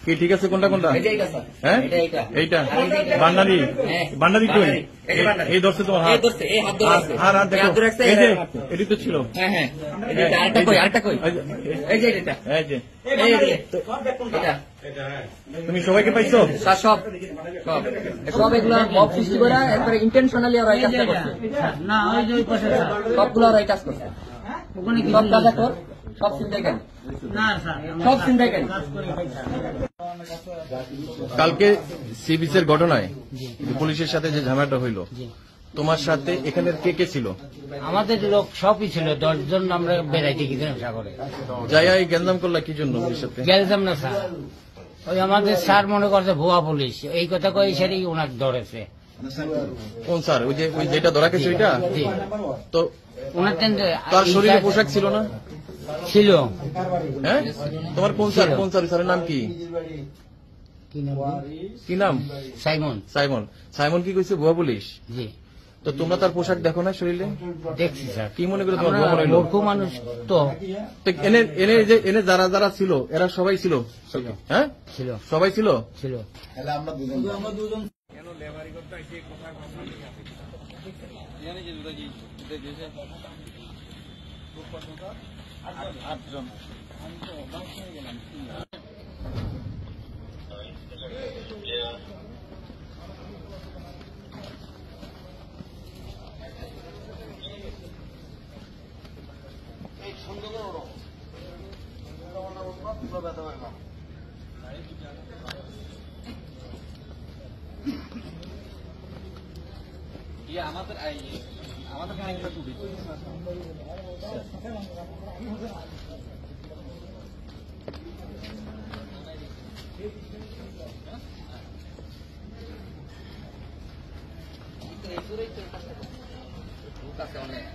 কি ঠিক আছে কোনটা কোনটা? হ্যাঁ এইটা বান্ডারি বান্ডারি কই? এই ধরছে তোমার হাত, আর হাত দেখো, এই যে এটি তো ছিল। তুমি সবাইকে পাইছো? সব সব এগুলো মব সৃষ্টি করে একবারে ইন্টেনশনালি ওরা এই কাজটা করছে। না ওই যে সবগুলো ওরা এই কাজ করছে। ওখানে কি সব কাজা কর, সব চিন্তাই কেন? না স্যার সব চিন্তাই কেন? কালকে সি বিচের ঘটনায় পুলিশের সাথে যে ঝামেলাটা হইলো, তোমার সাথে এখানের কে কে ছিল? আমাদের লোক সবই ছিল, 10 জন আমরা বেড়াইতে গেছিলাম সাগরে। যাইয়া এই গ্যাঞ্জাম করলা কি জন্য পুলিশের সাথে? গেলাম না স্যার, ওই আমাদের স্যার মনে করছে ভুয়া পুলিশ, এই কথা কই সেটাই ওনাকে ধরেছে। কোন স্যার? ওই যে যেটা ধরা গেছে ওইটা? তো ওনার তার শরীরে পোশাক ছিল না? ছিল। হ্যাঁ তোমার কোন স্যার? কোন স্যার? স্যারের নাম কি? কি নাম? সাইমন। সাইমন। সাইমন কি কইছে ভুয়া পুলিশ? জি। তো তোমরা তার পোশাক দেখো না শরীরে? দেখছি স্যার। কি মনে করে তোমার ভুয়া মনে হলো? মূর্খ মানুষ তো। এনে যারা যারা ছিল এরা সবাই ছিল? হ্যাঁ ছিল, সবাই ছিল। ছিল। আমরা দুজন কেন লেবারি করতে আইছে কোথায় কথা জানি যে দুটা কি দেশে খুব পছন্দ 8 জন আমি তো বাস নিয়ে গেলাম। এই সুন্দর ওরো পুরো ব্যথা হয় না। আমাদের একটা টুপি অনেক